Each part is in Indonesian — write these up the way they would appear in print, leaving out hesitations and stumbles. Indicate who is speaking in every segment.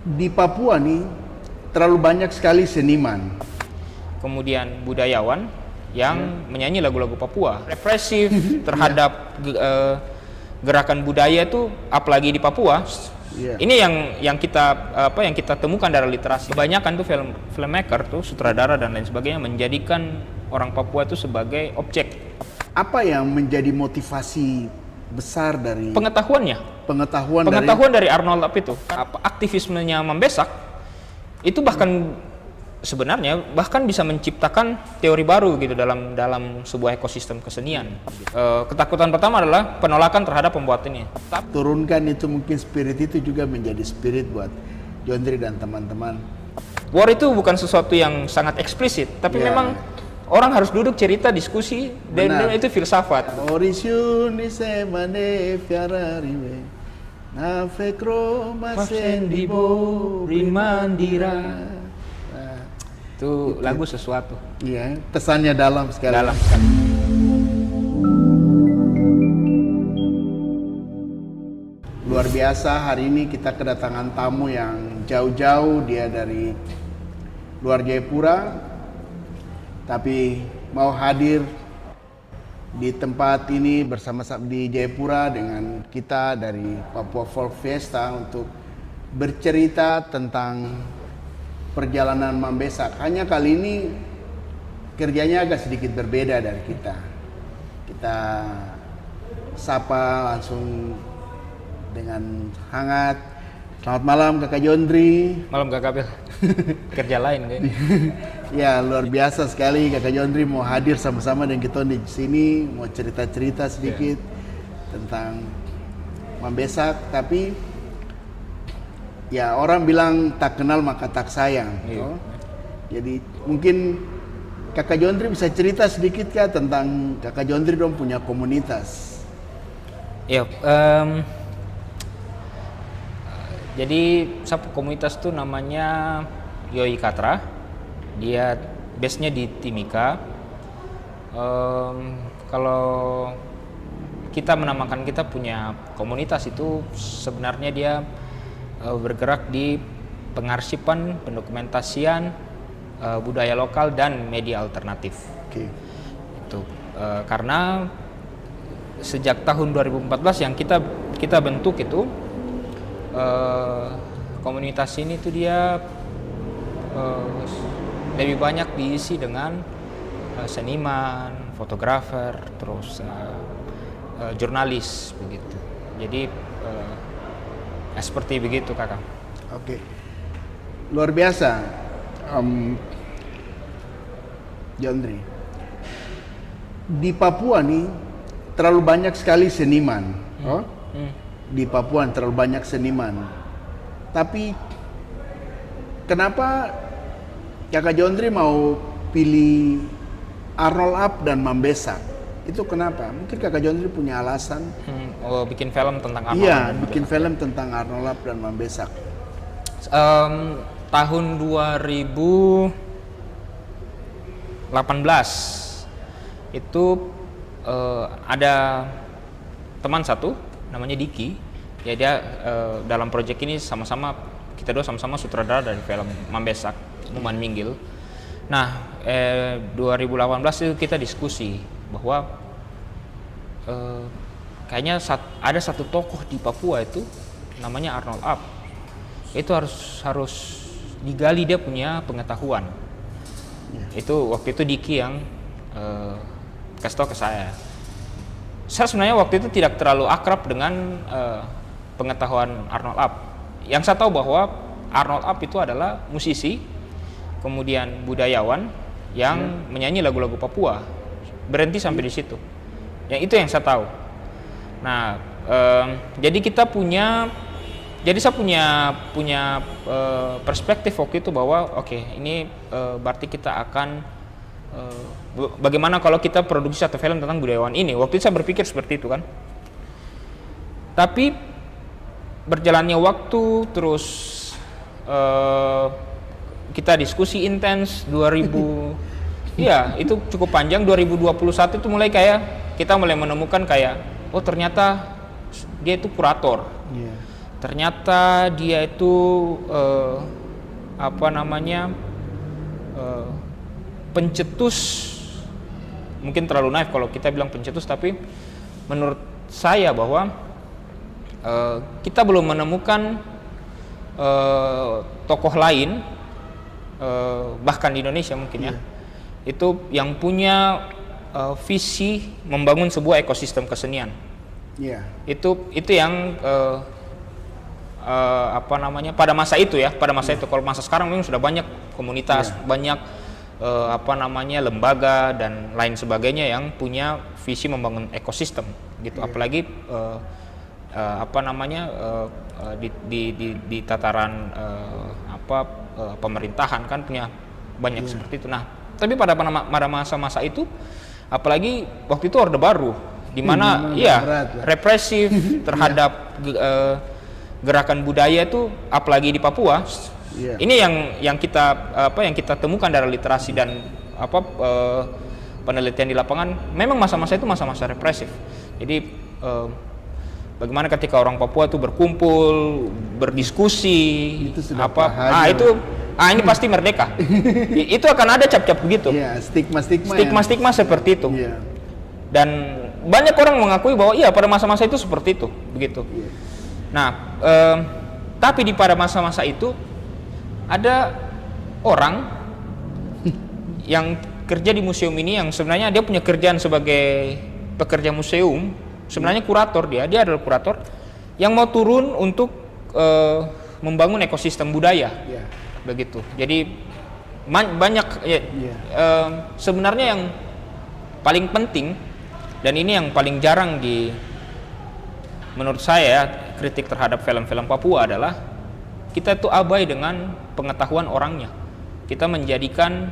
Speaker 1: Di Papua nih terlalu banyak sekali seniman.
Speaker 2: Kemudian budayawan yang menyanyi lagu-lagu Papua, represif terhadap gerakan budaya itu, apalagi di Papua. Ini yang kita temukan dari literasi. Kebanyakan tuh filmmaker tuh, sutradara dan lain sebagainya menjadikan orang Papua itu sebagai objek.
Speaker 1: Apa yang menjadi motivasi besar dari
Speaker 2: pengetahuan dari Arnold Ap itu? Aktivismenya Mambesak itu bahkan sebenarnya bisa menciptakan teori baru gitu dalam sebuah ekosistem kesenian. Ketakutan pertama adalah penolakan terhadap pembuat ini.
Speaker 1: Turunkan itu, mungkin spirit itu juga menjadi spirit buat Jondri dan teman-teman.
Speaker 2: War itu bukan sesuatu yang sangat eksplisit, tapi memang orang harus duduk cerita, diskusi, dan itu filsafat.
Speaker 1: Orisun di semane fiarariwe, nafekro masendibo rimandira.
Speaker 2: Itu lagu sesuatu.
Speaker 1: Iya, pesannya dalam sekali.
Speaker 2: Dalam sekali.
Speaker 1: Luar biasa, hari ini kita kedatangan tamu yang jauh-jauh, dia dari luar Jayapura, tapi mau hadir di tempat ini bersama-sama di Jayapura dengan kita dari Papua Folk Fiesta untuk bercerita tentang perjalanan Mambesak. Hanya kali ini kerjanya agak sedikit berbeda dari kita. Kita sapa langsung dengan hangat. Selamat malam Kakak Jondri.
Speaker 2: Malam Kak Kapil. Kerja lain kayaknya.
Speaker 1: Ya, luar biasa sekali Kakak Jondri mau hadir sama-sama dengan kita di sini, mau cerita-cerita sedikit tentang Mambesak. Tapi ya, orang bilang tak kenal maka tak sayang. Jadi mungkin Kakak Jondri bisa cerita sedikit Kak tentang Kakak Jondri dong punya komunitas.
Speaker 2: Iya, jadi komunitas itu namanya Yoi Katra. Dia base-nya di Timika. Kalau kita menamakan kita punya komunitas itu sebenarnya dia bergerak di pengarsipan, pendokumentasian budaya lokal dan media alternatif. Itu karena sejak tahun 2014 yang kita bentuk itu, komunitas ini tuh dia lebih banyak diisi dengan seniman, fotografer, terus jurnalis begitu. Jadi seperti begitu Kakak.
Speaker 1: Oke. Luar biasa, Jondri. Di Papua nih terlalu banyak sekali seniman. Di Papua terlalu banyak seniman. Tapi kenapa Kakak Jondri mau pilih Arnold Ap dan Mambesak? Itu kenapa? Mungkin Kakak Jondri punya alasan.
Speaker 2: Bikin film tentang Arnold.
Speaker 1: Iya, bikin film tentang Arnold Ap dan Mambesak.
Speaker 2: Tahun 2018 itu ada teman satu namanya Diki. Ya dia dalam proyek ini kita dua sama-sama sutradara dari film Mambesak, Muman Minggil. Nah, 2018 itu kita diskusi bahwa kayaknya ada satu tokoh di Papua itu namanya Arnold Ap. Itu harus digali, dia punya pengetahuan. Itu waktu itu Diki yang kasih tau ke saya. Saya sebenarnya waktu itu tidak terlalu akrab dengan pengetahuan Arnold Ap. Yang saya tahu bahwa Arnold Ap itu adalah musisi, kemudian budayawan yang menyanyi lagu-lagu Papua. Berhenti sampai di situ. Yang itu yang saya tahu. Nah, jadi saya punya perspektif waktu itu bahwa ini berarti kita akan bagaimana kalau kita produksi satu film tentang budayawan ini. Waktu itu saya berpikir seperti itu kan. Tapi berjalannya waktu terus kita diskusi intens 2000 ya itu cukup panjang. 2021 itu mulai kita mulai menemukan ternyata dia itu kurator. ternyata dia itu apa namanya pencetus, mungkin terlalu naif kalau kita bilang pencetus, tapi menurut saya bahwa kita belum menemukan tokoh lain, bahkan di Indonesia mungkin ya, itu yang punya visi membangun sebuah ekosistem kesenian. Itu yang apa namanya pada masa itu ya, pada masa itu. Kalau masa sekarang memang sudah banyak komunitas, banyak apa namanya lembaga dan lain sebagainya yang punya visi membangun ekosistem gitu. Apalagi apa namanya di tataran pemerintahan kan punya banyak seperti itu. Nah, tapi pada masa-masa itu, apalagi waktu itu Orde Baru, di mana represif terhadap gerakan budaya itu, apalagi di Papua. Ini yang kita temukan dari literasi dan penelitian di lapangan. Memang masa-masa itu masa-masa represif. Jadi bagaimana ketika orang Papua itu berkumpul, berdiskusi,
Speaker 1: itu sudah
Speaker 2: ini pasti merdeka. Itu akan ada cap-cap begitu. Stigma seperti itu. Dan banyak orang mengakui bahwa iya pada masa-masa itu seperti itu, begitu. Nah, tapi pada masa-masa itu ada orang yang kerja di museum ini yang sebenarnya dia punya kerjaan sebagai pekerja museum, sebenarnya kurator, dia adalah kurator yang mau turun untuk membangun ekosistem budaya, begitu. Jadi banyak sebenarnya yang paling penting dan ini yang paling jarang menurut saya kritik terhadap film-film Papua adalah kita itu abai dengan pengetahuan orangnya. Kita menjadikan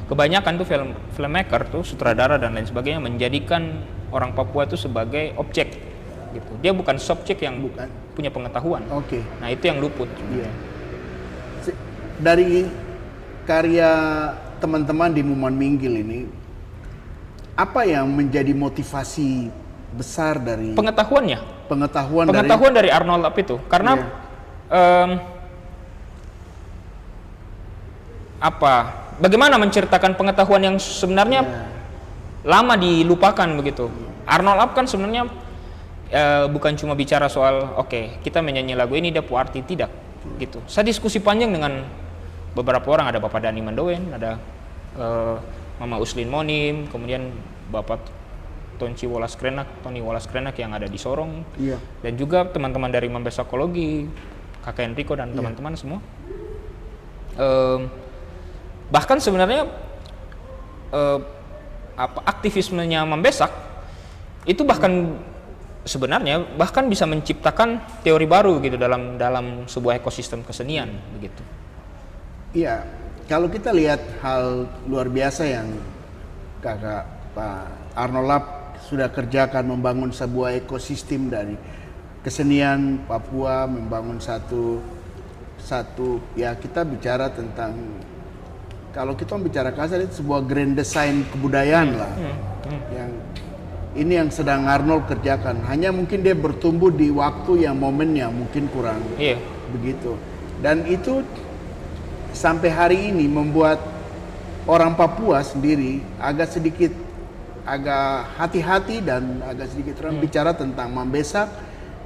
Speaker 2: kebanyakan tuh filmmaker tuh, sutradara dan lain sebagainya, menjadikan orang Papua itu sebagai objek gitu. Dia bukan subjek yang punya pengetahuan. Nah, itu yang luput.
Speaker 1: Dari karya teman-teman di Muman Minggil ini, apa yang menjadi motivasi besar dari pengetahuan dari
Speaker 2: Arnold Lap itu? Karena bagaimana menceritakan pengetahuan yang sebenarnya lama dilupakan begitu. Arnold Lap kan sebenarnya bukan cuma bicara soal kita menyanyi lagu ini dapat arti, tidak gitu. Saya diskusi panjang dengan beberapa orang, ada Bapak Dani Mandowen, ada Mama Uslin Monim, kemudian Bapak Tony Wallace Krenak yang ada di Sorong, dan juga teman-teman dari Mambesakologi, Kakak Enrico dan teman-teman semua. Bahkan sebenarnya aktivismenya Mambesak itu bahkan bisa menciptakan teori baru gitu dalam sebuah ekosistem kesenian begitu.
Speaker 1: Iya, kalau kita lihat hal luar biasa yang Kakak Pak Arnold Lap sudah kerjakan, membangun sebuah ekosistem dari kesenian Papua, membangun satu ya, kita bicara tentang, kalau kita bicara kasar itu sebuah grand design kebudayaan lah. Yang ini yang sedang Arnold kerjakan, hanya mungkin dia bertumbuh di waktu yang momennya mungkin kurang begitu, dan itu sampai hari ini membuat orang Papua sendiri agak hati-hati dan agak sedikit orang bicara tentang Mambesak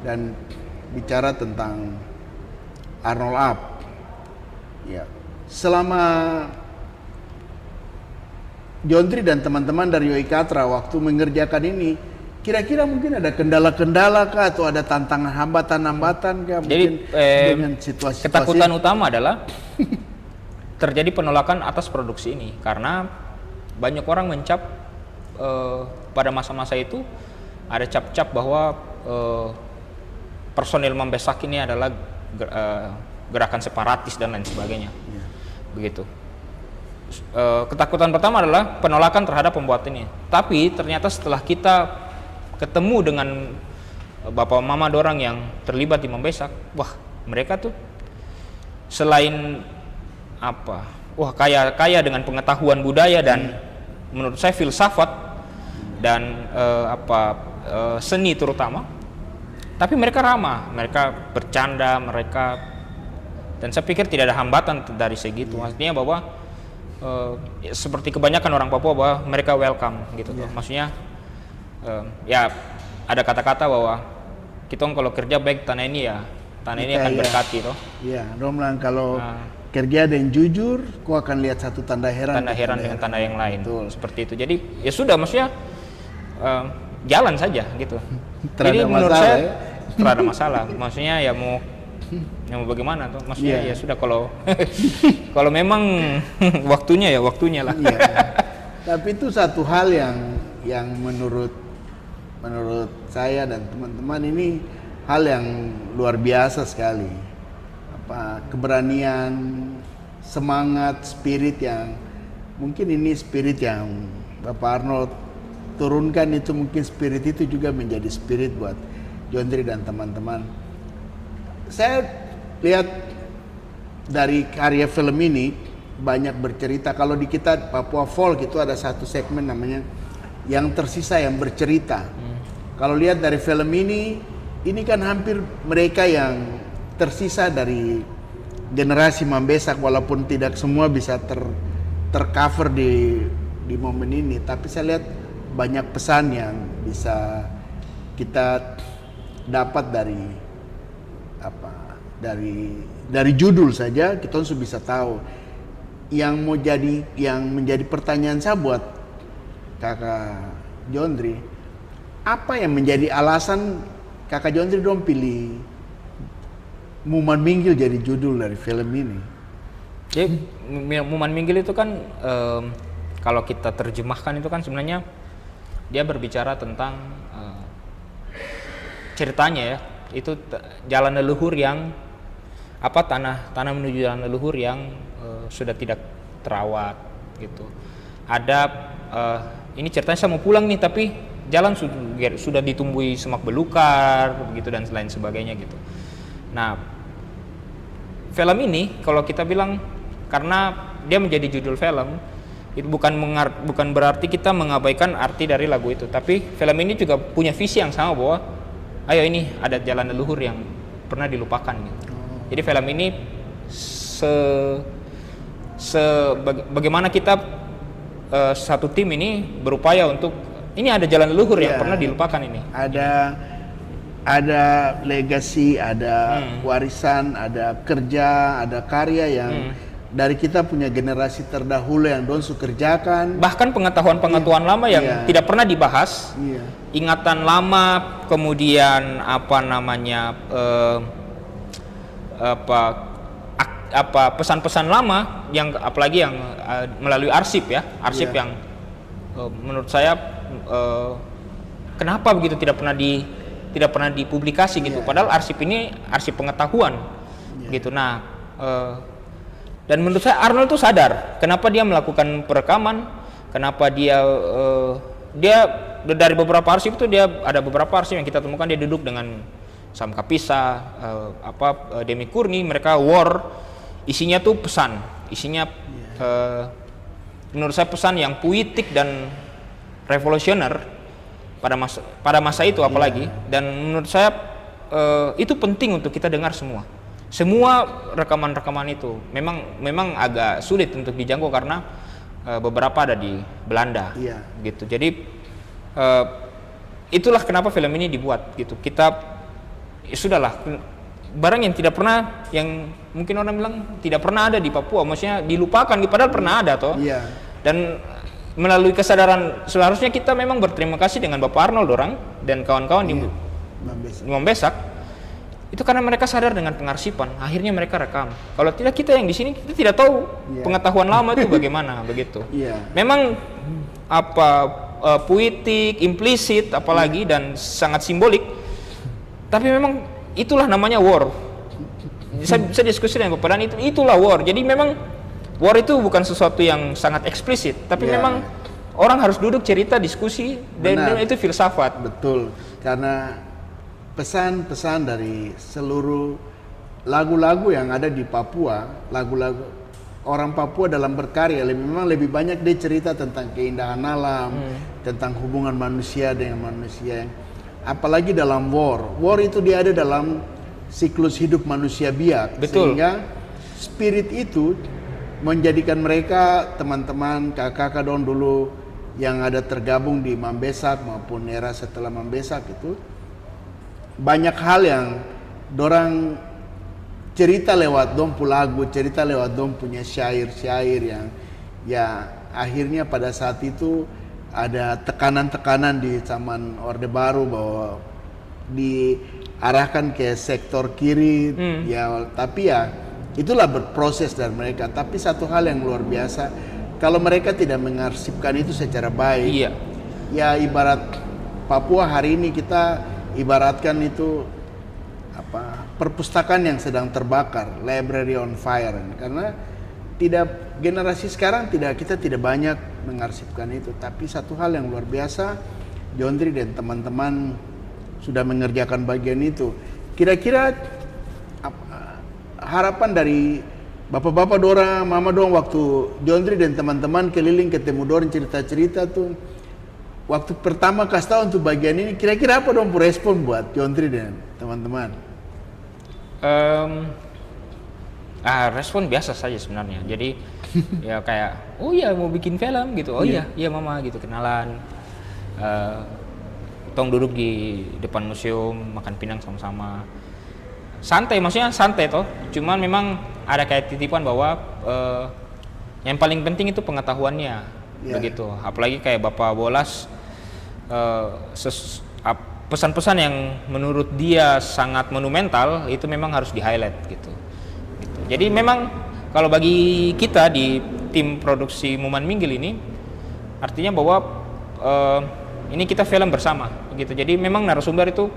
Speaker 1: dan bicara tentang Arnold Lap. Ya, selama Jontri dan teman-teman dari Yoikatra waktu mengerjakan ini, kira-kira mungkin ada kendala-kendala kah atau ada tantangan hambatan-hambatan kah?
Speaker 2: Jadi
Speaker 1: dengan situasi
Speaker 2: ketakutan utama adalah terjadi penolakan atas produksi ini karena banyak orang mencap pada masa-masa itu ada cap-cap bahwa personil Mambesak ini adalah gerakan separatis dan lain sebagainya, begitu. Ketakutan pertama adalah penolakan terhadap pembuat ini. Tapi ternyata setelah kita ketemu dengan bapak mama dorang yang terlibat di Mambesak, wah mereka tuh selain kaya dengan pengetahuan budaya dan menurut saya filsafat dan seni terutama, Tapi mereka ramah, mereka bercanda, mereka, dan saya pikir tidak ada hambatan dari segi itu. Maksudnya bahwa seperti kebanyakan orang Papua bahwa mereka welcome gitu. Maksudnya ya ada kata-kata bahwa kita kalau kerja baik tanah ini ya, tanah ini akan berkati toh.
Speaker 1: Iya, dong bilang kalau kerja dan jujur, kau akan lihat satu tanda heran.
Speaker 2: Tanda heran dengan tanda yang lain.
Speaker 1: Betul.
Speaker 2: Seperti itu. Jadi ya sudah, maksudnya jalan saja gitu. Jadi menurut
Speaker 1: masalah,
Speaker 2: saya
Speaker 1: ya?
Speaker 2: tidak ada masalah. Maksudnya ya mau bagaimana tuh? Maksudnya ya sudah, kalau kalau memang waktunya ya waktunya lah.
Speaker 1: Iya. Tapi itu satu hal yang menurut saya dan teman-teman ini hal yang luar biasa sekali. Keberanian, semangat, spirit yang mungkin ini spirit yang Bapak Arnold turunkan, itu mungkin spirit itu juga menjadi spirit buat Jondri dan teman-teman. Saya lihat dari karya film ini banyak bercerita. Kalau di kita Papua Folk itu ada satu segmen namanya yang tersisa yang bercerita. Kalau lihat dari film ini kan hampir mereka yang tersisa dari generasi Mambesak, walaupun tidak semua bisa tercover di momen ini, tapi saya lihat banyak pesan yang bisa kita dapat dari judul saja. Kita sudah bisa tahu yang menjadi pertanyaan saya buat Kakak Jondri, apa yang menjadi alasan Kakak Jondri dong pilih Muman Minggil jadi judul dari film ini?
Speaker 2: Jadi Muman Minggil itu kan kalau kita terjemahkan itu kan sebenarnya dia berbicara tentang ceritanya ya, itu jalan leluhur yang tanah menuju jalan leluhur yang sudah tidak terawat gitu. Ada ini ceritanya saya mau pulang nih, tapi jalan sudah ditumbuhi semak belukar begitu dan lain sebagainya gitu. Nah, film ini kalau kita bilang karena dia menjadi judul film, itu bukan berarti kita mengabaikan arti dari lagu itu, tapi film ini juga punya visi yang sama bahwa ayo ini ada jalan leluhur yang pernah dilupakan gitu. Jadi film ini bagaimana kita satu tim ini berupaya untuk ini ada jalan leluhur yang pernah dilupakan ini.
Speaker 1: Ada legasi, ada warisan, ada kerja, ada karya yang dari kita punya generasi terdahulu yang donsu kerjakan. Bahkan
Speaker 2: pengetahuan lama yang tidak pernah dibahas, ingatan lama, kemudian pesan-pesan lama yang apalagi yang melalui arsip yang menurut saya kenapa begitu tidak pernah dipublikasi gitu. Padahal arsip ini arsip pengetahuan gitu. Nah, dan menurut saya Arnold itu sadar kenapa dia melakukan perekaman, kenapa dia dari beberapa arsip itu dia ada beberapa arsip yang kita temukan dia duduk dengan Sam Kapisa, Demi Kurni, mereka war, isinya tuh pesan, isinya menurut saya pesan yang puitik dan revolusioner pada masa itu apalagi, dan menurut saya itu penting untuk kita dengar semua rekaman-rekaman itu. Memang agak sulit untuk dijangkau karena beberapa ada di Belanda gitu. Jadi itulah kenapa film ini dibuat gitu. Kita sudahlah, barang yang tidak pernah, yang mungkin orang bilang tidak pernah ada di Papua, maksudnya dilupakan, padahal pernah ada toh. Dan melalui kesadaran seharusnya kita memang berterima kasih dengan Bapak Arnold dan kawan-kawan di Mambesak itu karena mereka sadar dengan pengarsipan, akhirnya mereka rekam. Kalau tidak, kita yang di sini kita tidak tahu pengetahuan lama itu bagaimana begitu. Memang puitik, implisit apalagi dan sangat simbolik. Tapi memang itulah namanya war. Saya diskusi dengan Bapak Dan itulah war. Jadi memang war itu bukan sesuatu yang sangat eksplisit, tapi memang orang harus duduk cerita, diskusi, dan itu filsafat.
Speaker 1: Betul, karena pesan-pesan dari seluruh lagu-lagu yang ada di Papua, lagu-lagu orang Papua dalam berkarya memang lebih banyak dia cerita tentang keindahan alam, tentang hubungan manusia dengan manusia. apalagi dalam war itu dia ada dalam siklus hidup manusia biak.
Speaker 2: Betul.
Speaker 1: Sehingga spirit itu menjadikan mereka teman-teman kakak-kakak dulu yang ada tergabung di Mambesak maupun era setelah Mambesak itu banyak hal yang dorang cerita lewat dong lagu, cerita lewat dong punya syair-syair yang ya akhirnya pada saat itu ada tekanan-tekanan di zaman Orde Baru bahwa diarahkan ke sektor kiri ya, tapi ya itulah berproses dari mereka. Tapi satu hal yang luar biasa, kalau mereka tidak mengarsipkan itu secara baik, ya ibarat Papua hari ini kita ibaratkan itu perpustakaan yang sedang terbakar, library on fire, karena generasi sekarang kita tidak banyak mengarsipkan itu. Tapi satu hal yang luar biasa, Jondri dan teman-teman sudah mengerjakan bagian itu. Kira-kira harapan dari bapak-bapak dorang, mama dong waktu Jondri dan teman-teman keliling ketemu dorang cerita-cerita tuh, waktu pertama kasih tahu untuk bagian ini, kira-kira apa dong respon buat Jondri dan teman-teman?
Speaker 2: Respon biasa saja sebenarnya. Jadi ya kayak, oh iya mau bikin film gitu, oh iya mama gitu, kenalan, tong duduk di depan museum makan pinang sama-sama, santai, maksudnya santai toh. Cuman memang ada kayak titipan bahwa yang paling penting itu pengetahuannya, begitu. Apalagi kayak Bapak Bolas, pesan-pesan yang menurut dia sangat monumental itu memang harus di-highlight gitu. Jadi memang kalau bagi kita di tim produksi Muman Minggil ini artinya bahwa ini kita film bersama gitu. Jadi memang narasumber itu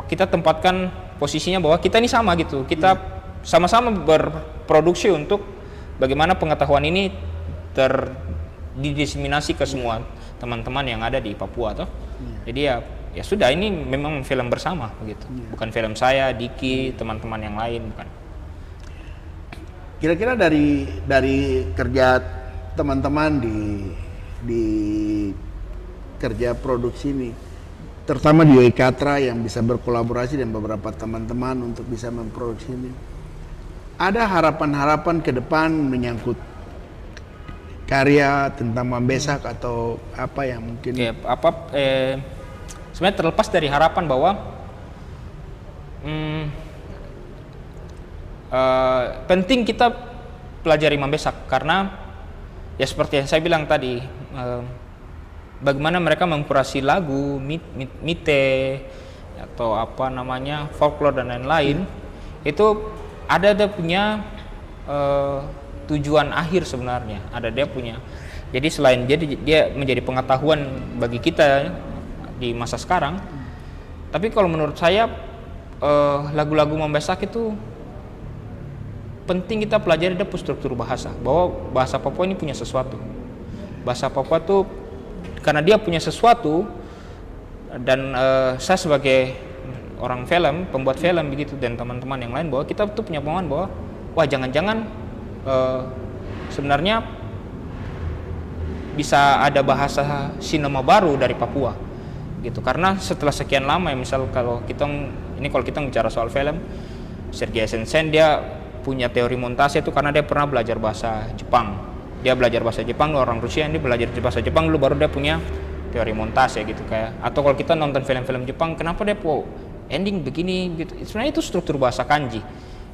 Speaker 2: kita tempatkan posisinya bahwa kita ini sama gitu. Kita sama-sama berproduksi untuk bagaimana pengetahuan ini didiseminasi ke semua teman-teman yang ada di Papua toh. Jadi ya sudah, ini memang film bersama begitu. Bukan film saya, Diki, teman-teman yang lain, bukan.
Speaker 1: Kira-kira dari kerja teman-teman di kerja produksi ini, terutama di Oikatra yang bisa berkolaborasi dengan beberapa teman-teman untuk bisa memproduksi ini, ada harapan-harapan ke depan menyangkut karya tentang Mambesak atau apa yang mungkin
Speaker 2: sebenarnya terlepas dari harapan bahwa penting kita pelajari Mambesak, karena ya seperti yang saya bilang tadi, bagaimana mereka mengkurasi lagu, mite atau apa namanya folklore dan lain-lain, itu ada punya tujuan akhir sebenarnya, ada dia punya. Jadi selain dia menjadi pengetahuan bagi kita di masa sekarang, tapi kalau menurut saya lagu-lagu Mambesak itu penting kita pelajari dari struktur bahasa, bahwa bahasa Papua ini punya sesuatu. Bahasa Papua tuh karena dia punya sesuatu, dan saya sebagai orang film, pembuat film begitu, dan teman-teman yang lain, bahwa kita tuh punya pemahaman bahwa wah jangan-jangan sebenarnya bisa ada bahasa sinema baru dari Papua gitu. Karena setelah sekian lama ya, misal kalau kita bicara soal film, Sergei Eisenstein dia punya teori montase itu karena dia pernah belajar bahasa Jepang. Dia belajar bahasa Jepang, orang Rusia ini belajar bahasa Jepang dulu, baru dia punya teori montase gitu. Kayak atau kalau kita nonton film-film Jepang, kenapa dia ending begini gitu, sebenarnya itu struktur bahasa kanji.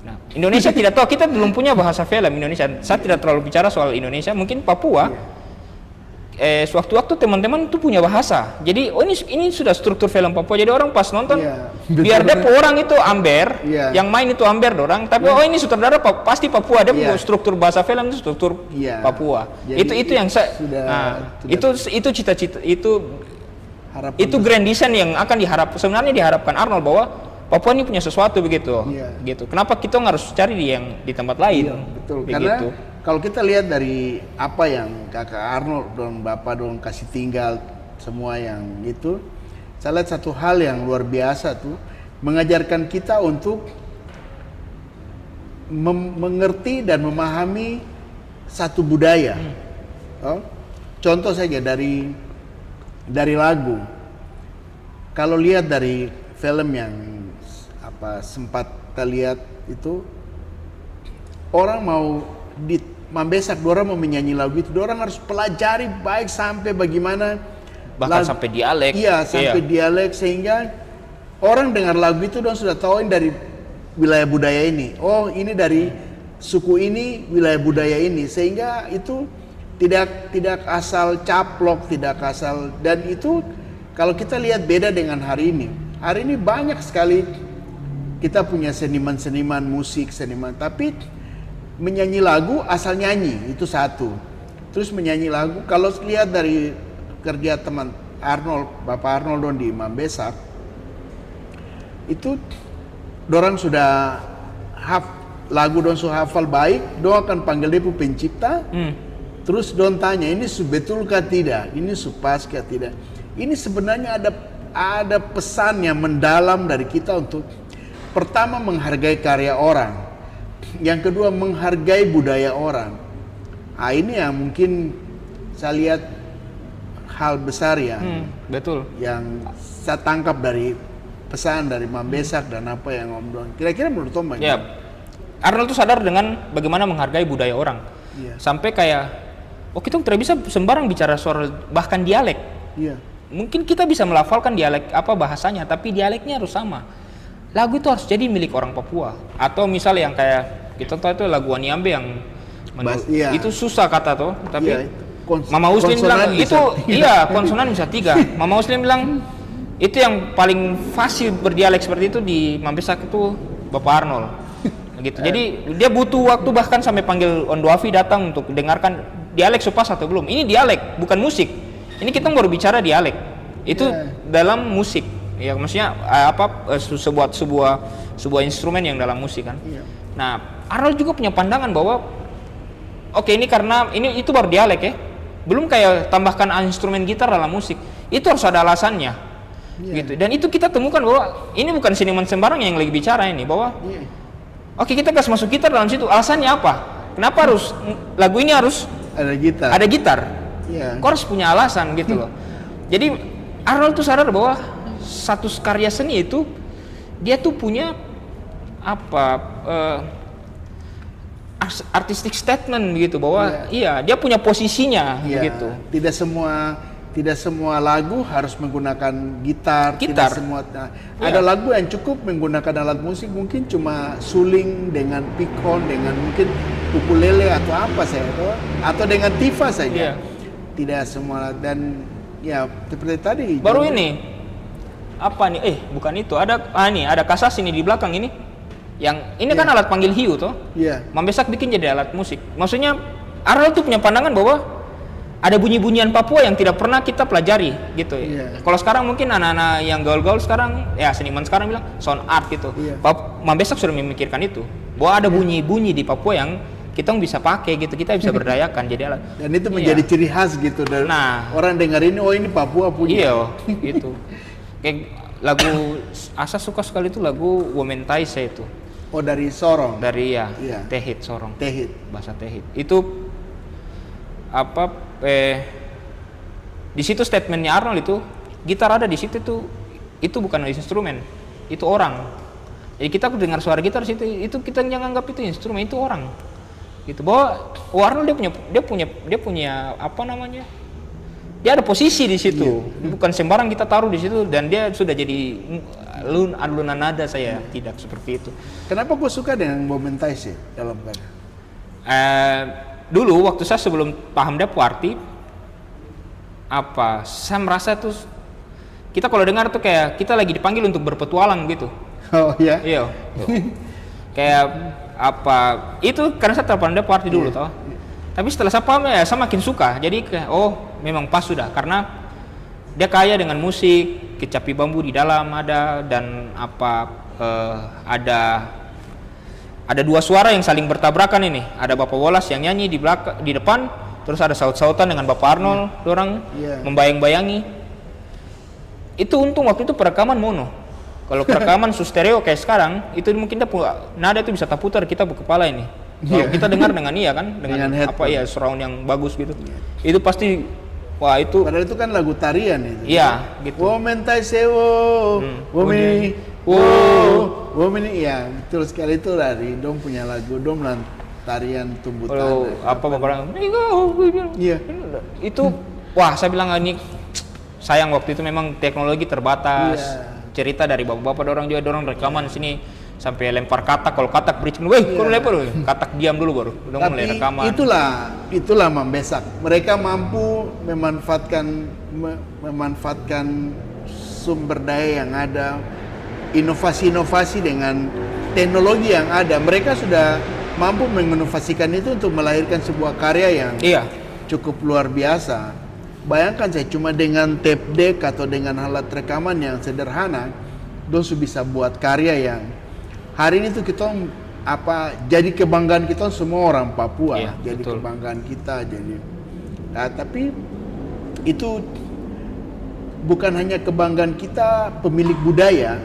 Speaker 2: Nah, Indonesia tidak tahu, kita belum punya bahasa film Indonesia. Saya tidak terlalu bicara soal Indonesia, mungkin Papua. Sewaktu-waktu teman-teman itu punya bahasa. Jadi ini sudah struktur film Papua. Jadi orang pas nonton, biar dia orang itu Amber, yang main itu Amber dorang, tapi ini sutradara pasti Papua. Dia punya struktur bahasa film itu struktur Papua. Jadi itu yang saya. Itu cita-cita itu grand design yang akan diharapkan Arnold, bahwa Papua ini punya sesuatu begitu. Gitu. Kenapa kita harus cari di tempat lain?
Speaker 1: Betul. Begitu. Karena kalau kita lihat dari apa yang kakak Arnold dan bapak dong kasih tinggal semua yang itu, saya lihat satu hal yang luar biasa tuh, mengajarkan kita untuk mengerti dan memahami satu budaya. Contoh saja dari lagu. kalau lihat dari film yang sempat kita lihat itu, orang mau di Mambesak, orang mau menyanyi lagu itu, orang harus pelajari baik sampai bagaimana,
Speaker 2: bahkan sampai dialek.
Speaker 1: Iya, sampai dialek, sehingga orang dengar lagu itu orang sudah tahu ini dari wilayah budaya ini. Oh, ini dari suku ini, wilayah budaya ini, sehingga itu tidak asal caplok, tidak asal. Dan itu kalau kita lihat beda dengan hari ini. Hari ini banyak sekali kita punya seniman-seniman musik, tapi menyanyi lagu asal nyanyi itu satu. Terus menyanyi lagu, kalau lihat dari kerja teman Arnold, Bapak Arnold don di Mambesak, itu dorang sudah lagu don sudah hafal baik, dorang akan panggil dia pencipta. Terus don tanya, ini betulkah tidak? Ini supaskah tidak? Ini sebenarnya ada pesan yang mendalam dari kita untuk pertama menghargai karya orang, yang kedua menghargai budaya orang. Nah, ini yang mungkin saya lihat hal besar
Speaker 2: betul.
Speaker 1: Yang saya tangkap dari pesan dari Mambesak dan apa yang Om Don. Kira-kira menurut Om bagaimana?
Speaker 2: Ya, Arnold tuh sadar dengan bagaimana menghargai budaya orang. Sampai kayak, kita tidak bisa sembarang bicara soal bahkan dialek. Mungkin kita bisa melafalkan dialek apa bahasanya, tapi dialeknya harus sama. Lagu itu harus jadi milik orang Papua. Atau misalnya yang kayak kita tahu itu lagu Waniambe yang itu susah kata tuh, tapi Mama Muslim bilang itu konsonan bisa 3. Mama Muslim bilang itu yang paling fasih berdialek seperti itu di Mambesak itu Bapak Arnold. Gitu. Jadi dia butuh waktu bahkan sampai panggil Ondoafi datang untuk dengarkan dialek supas atau belum. Ini dialek, bukan musik. Ini kita baru bicara dialek. Itu dalam musik. Ya maksudnya sebuah instrumen yang dalam musik kan. Nah, Arnold juga punya pandangan bahwa ini karena itu baru dialek ya. Belum kayak tambahkan instrumen gitar dalam musik. Itu harus ada alasannya. Gitu. Dan itu kita temukan bahwa ini bukan seniman sembarang yang lagi bicara ini, bahwa kita kasih masuk gitar dalam situ. Alasannya apa? Kenapa harus lagu ini harus ada gitar? Kau harus punya alasan gitu loh. Jadi Arnold tuh sadar bahwa satu karya seni itu dia tuh punya artistic statement gitu, bahwa dia punya posisinya gitu. Tidak semua lagu harus menggunakan gitar. Tidak semua. Ada lagu yang cukup menggunakan alat musik, mungkin cuma suling dengan pikon, dengan mungkin ukulele atau apa atau dengan tifa saja. Tidak semua. Dan seperti tadi. Baru ini bukan itu. Ada kasas ini di belakang ini. Yang ini kan alat panggil hiu toh. Mambesak bikin jadi alat musik. Maksudnya Arnold tuh punya pandangan bahwa ada bunyi-bunyian Papua yang tidak pernah kita pelajari gitu. Kalau sekarang mungkin anak-anak yang gaul-gaul sekarang, seniman sekarang bilang sound art gitu. Mambesak sudah memikirkan itu, bahwa ada bunyi-bunyi di Papua yang kita bisa pakai gitu, kita bisa berdayakan jadi alat. Dan itu menjadi ciri khas gitu. Orang dengar ini, ini Papua punya. Gitu. Kayak lagu Asa suka sekali itu lagu Women Taise itu. Dari Sorong. Dari Tehit Sorong. Tehit, bahasa Tehit. Itu di situ statementnya Arnold itu gitar ada di situ itu bukan instrumen, itu orang. Jadi kita dengar suara gitar di situ, itu kita jangan anggap itu instrumen, itu orang. Gitu, bahwa Arnold dia punya apa namanya? Dia ada posisi di situ, bukan sembarang kita taruh di situ, dan dia sudah jadi alunan nada saya tidak seperti itu. Kenapa gue suka dengan Momentais ya dalam karya? Dulu waktu saya sebelum paham Dapu arti saya merasa tuh kita kalau dengar tuh kayak kita lagi dipanggil untuk berpetualang gitu. Iya. Kayak itu karena saya terpandang Dapu arti dulu toh. Tapi setelah saya paham saya makin suka. Jadi kayak memang pas sudah, karena dia kaya dengan musik, kecapi bambu di dalam ada, dan ada dua suara yang saling bertabrakan ini. Ada Bapak Wolas yang nyanyi di depan, terus ada saut-sautan dengan Bapak Arnold, orang membayang-bayangi. Itu untung waktu itu perekaman mono. Kalau perekaman stereo kayak sekarang, itu mungkin nada itu bisa terputar kita berkepala ini. Kalau kita dengar dengan dengan surround yang bagus gitu. Itu pasti Wah itu,
Speaker 1: Padahal itu kan lagu tarian itu.
Speaker 2: iya gitu.
Speaker 1: Womentai sewo, womeni, womeni, ya betul sekali itu dari dong punya lagu, dong bilang tarian tumbuh
Speaker 2: Kalau
Speaker 1: tanah.
Speaker 2: apa orang,
Speaker 1: Iya.
Speaker 2: itu, wah saya bilang ini sayang waktu itu memang teknologi terbatas.
Speaker 1: Iya.
Speaker 2: Cerita dari bapak-bapak orang juga, orang rekaman sini sampai lempar katak, kalau katak bericin, weh, kau lempar, weh. Katak diam dulu baru, udah mulai
Speaker 1: Tapi
Speaker 2: rekaman.
Speaker 1: itulah Mambesak. Mereka mampu memanfaatkan sumber daya yang ada, inovasi-inovasi dengan teknologi yang ada. Mereka sudah mampu menginovasikan itu untuk melahirkan sebuah karya yang
Speaker 2: Iya,
Speaker 1: cukup luar biasa. Bayangkan saya cuma dengan tape deck atau dengan alat rekaman yang sederhana, dosu bisa buat karya yang hari ini tuh kita jadi kebanggaan kita semua orang Papua,
Speaker 2: Iya,
Speaker 1: jadi
Speaker 2: betul.
Speaker 1: kebanggaan kita. Tapi itu bukan hanya kebanggaan kita pemilik budaya,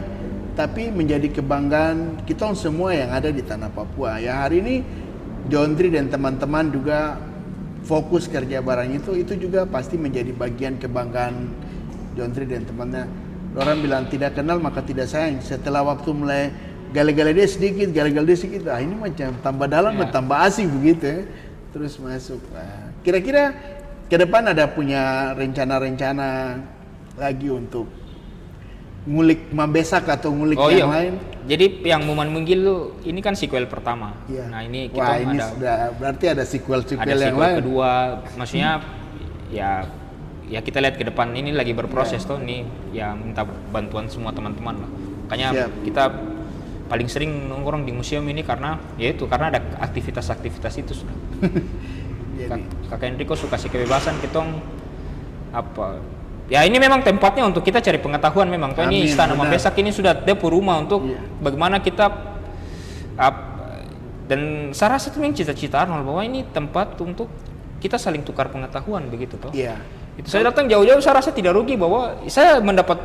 Speaker 1: tapi menjadi kebanggaan kita semua yang ada di tanah Papua. Ya hari ini John Tri dan teman-teman juga fokus kerja barang itu juga pasti menjadi bagian kebanggaan John Tri dan temannya. Orang bilang tidak kenal maka tidak sayang. Setelah waktu mulai gali-gali dia sedikit, ini macam tambah dalam dan tambah asing begitu ya. Terus masuk. Nah, kira-kira ke depan ada punya rencana-rencana lagi untuk ngulik Mambesak atau ngulik yang lain?
Speaker 2: Jadi yang Muman Munggil tuh ini kan sequel pertama.
Speaker 1: Iya.
Speaker 2: Nah ini kita
Speaker 1: Wah, ini
Speaker 2: ada
Speaker 1: sudah berarti ada sequel
Speaker 2: ada
Speaker 1: yang
Speaker 2: sequel
Speaker 1: lain.
Speaker 2: kedua, maksudnya ya kita lihat ke depan, ini lagi berproses tuh, nih ya minta bantuan semua teman-teman lah. Makanya
Speaker 1: Siap.
Speaker 2: kita paling sering nongkrong di museum ini karena karena ada aktivitas-aktivitas itu sudah.
Speaker 1: Jadi,
Speaker 2: Kakak Enrico suka kasih kebebasan kitong apa. Ya ini memang tempatnya untuk kita cari pengetahuan memang. Toh ini
Speaker 1: Amin,
Speaker 2: Istana
Speaker 1: benar.
Speaker 2: Mambesak ini sudah depo rumah untuk
Speaker 1: Iya.
Speaker 2: bagaimana kita dan saya rasa itu memang cita-cita Arnold bahwa ini tempat untuk kita saling tukar pengetahuan begitu toh.
Speaker 1: iya.
Speaker 2: Itu saya datang jauh-jauh, saya rasa tidak rugi bahwa saya mendapat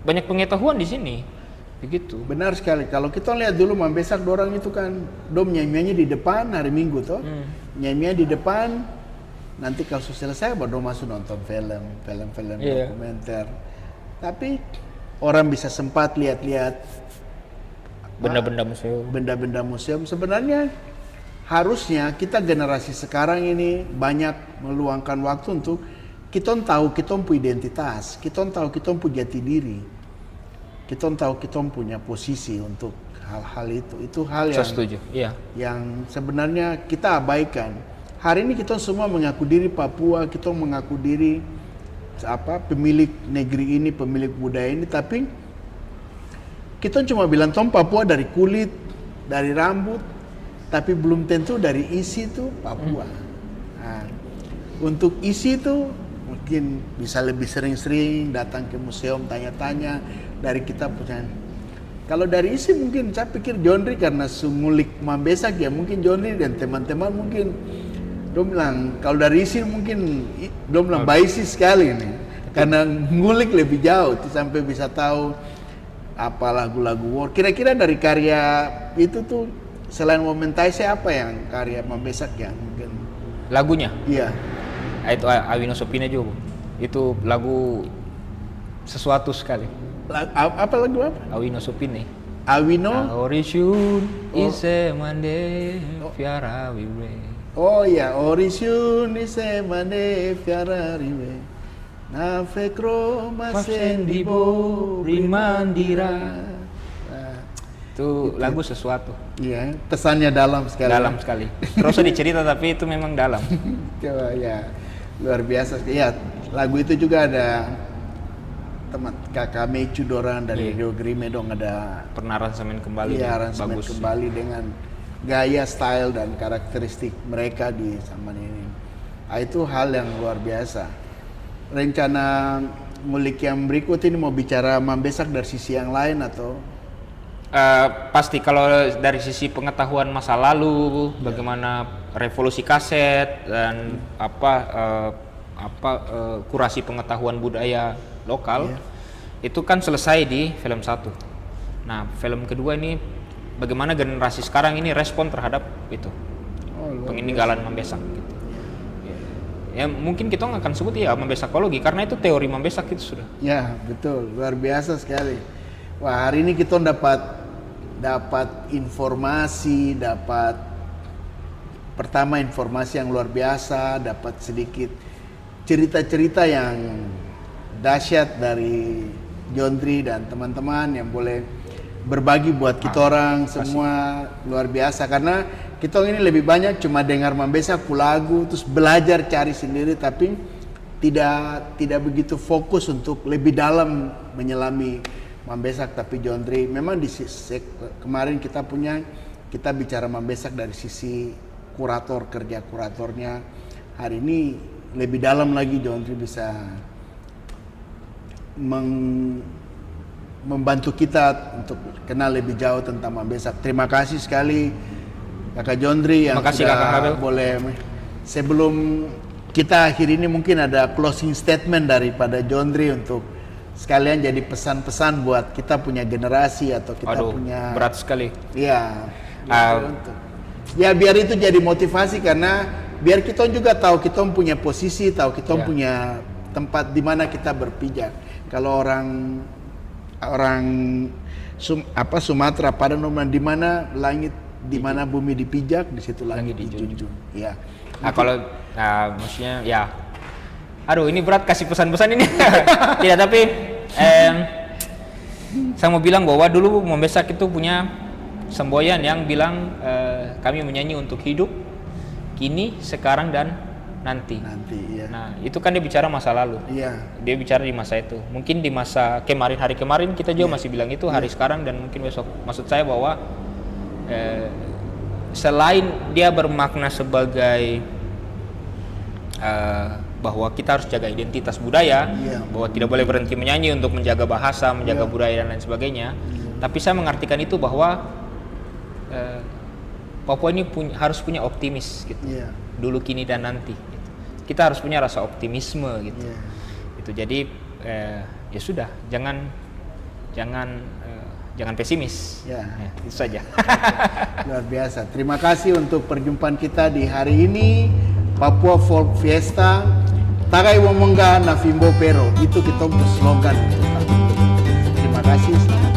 Speaker 2: banyak pengetahuan di sini. Begitu.
Speaker 1: Benar sekali. Kalau kita lihat dulu Mambesak dorang itu kan dom nyanyiannya di depan hari Minggu toh. Nyanyiannya di depan. Nanti kalau sudah selesai baru masuk nonton film
Speaker 2: Iya.
Speaker 1: dokumenter. Tapi orang bisa sempat lihat-lihat
Speaker 2: Benda-benda museum.
Speaker 1: benda-benda museum. Sebenarnya harusnya kita generasi sekarang ini banyak meluangkan waktu untuk kita tahu kita punya identitas, kita tahu kita punya jati diri, kita tahu kita punya posisi untuk hal-hal itu. Itu hal
Speaker 2: Saya
Speaker 1: yang
Speaker 2: setuju. Iya.
Speaker 1: yang sebenarnya kita abaikan. Hari ini kita semua mengaku diri Papua, kita mengaku diri pemilik negeri ini, pemilik budaya ini, tapi kita cuma bilang tom Papua dari kulit, dari rambut, tapi belum tentu dari isi itu Papua. Nah, untuk isi itu mungkin bisa lebih sering-sering datang ke museum tanya-tanya dari kita punya. Kalau dari isi mungkin saya pikir John Ri karena sumulik Mambesak ya, mungkin John Ri dan teman-teman mungkin dong bilang kalau dari isi mungkin dong bilang baisi sekali nih, karena ngulik lebih jauh sampai bisa tahu apa lagu-lagu war. Kira-kira dari karya itu tuh selain Momentai apa yang karya Mambesak yang mungkin
Speaker 2: Lagunya.
Speaker 1: iya
Speaker 2: Itu Awino Sopine juga. Itu lagu sesuatu sekali.
Speaker 1: apa lagu apa?
Speaker 2: Awino Sopine.
Speaker 1: Awino.
Speaker 2: Orishun ise mande fiara wiwe.
Speaker 1: Oh iya, Orisun ise mane fiara riwe. Na fekro masendibo
Speaker 2: rimandira.
Speaker 1: Nah,
Speaker 2: Itu lagu sesuatu.
Speaker 1: iya, pesannya dalam sekali.
Speaker 2: Dalam sekali. Terus dicerita tapi itu memang dalam.
Speaker 1: Coba ya, luar biasa. Iya, lagu itu juga ada teman kakak Mecu dorang dari Rio Grime dong ada
Speaker 2: Pernah aransemen kembali.
Speaker 1: iya,
Speaker 2: dan
Speaker 1: aransemen
Speaker 2: bagus.
Speaker 1: kembali dengan gaya, style dan karakteristik mereka di zaman ini. Nah, itu hal yang luar biasa. Rencana ngulik yang berikut ini mau bicara Mambesak dari sisi yang lain atau?
Speaker 2: Pasti kalau dari sisi pengetahuan masa lalu, bagaimana revolusi kaset dan kurasi pengetahuan budaya lokal, itu kan selesai di film 1. Nah, film kedua ini bagaimana generasi sekarang ini respon terhadap itu,
Speaker 1: Oh, luar
Speaker 2: peninggalan Mambesak. Gitu. ya mungkin kita nggak akan sebut ya Mambesakologi karena itu teori Mambesak itu sudah.
Speaker 1: Ya, betul, luar biasa sekali. Wah, hari ini kita dapat informasi, pertama informasi yang luar biasa, dapat sedikit cerita-cerita yang dahsyat dari John Dri dan teman-teman yang boleh berbagi buat kita orang semua. Luar biasa karena kita ini lebih banyak cuma dengar Mambesak lagu terus belajar cari sendiri, tapi tidak begitu fokus untuk lebih dalam menyelami Mambesak. Tapi John Dri memang kemarin kita bicara Mambesak dari sisi kerja kuratornya. Hari ini lebih dalam lagi John Dri bisa membantu kita untuk kenal lebih jauh tentang Mambesak. Terima kasih sekali Kakak John Dri yang sudah boleh. Sebelum kita akhir ini mungkin ada closing statement daripada John Dri untuk sekalian jadi pesan-pesan buat kita punya generasi atau kita punya.
Speaker 2: Berat sekali.
Speaker 1: Iya. Ya biar itu jadi motivasi karena biar kita juga tahu kita punya posisi, tahu kita punya tempat di mana kita berpijak. Kalau orang Sumatera pada nomor di mana langit, di mana bumi dipijak, di situ langit dijunjung. Ya.
Speaker 2: Kalau maksudnya ya. Aduh, ini berat kasih pesan-pesan ini. Tidak, tapi saya mau bilang bahwa dulu Mambesak itu punya semboyan yang bilang kami menyanyi untuk hidup, kini, sekarang, dan nanti.
Speaker 1: Iya.
Speaker 2: Nah, itu kan dia bicara masa lalu.
Speaker 1: Iya.
Speaker 2: Dia bicara di masa itu. Mungkin di masa kemarin, hari kemarin kita juga masih bilang itu, hari sekarang dan mungkin besok. Maksud saya bahwa selain dia bermakna sebagai bahwa kita harus jaga identitas budaya, bahwa tidak boleh berhenti menyanyi untuk menjaga bahasa, menjaga budaya dan lain sebagainya. Tapi saya mengartikan itu bahwa Papua ini harus punya optimis gitu. Dulu, kini, dan nanti. Gitu. Kita harus punya rasa optimisme gitu. Itu jadi ya sudah, jangan pesimis. Ya, itu saja.
Speaker 1: Luar biasa. Terima kasih untuk perjumpaan kita di hari ini. Papua Folk Fiesta, Tagai Womongga na Fimbo Pero. Itu kita slogan. Terima kasih. Selamat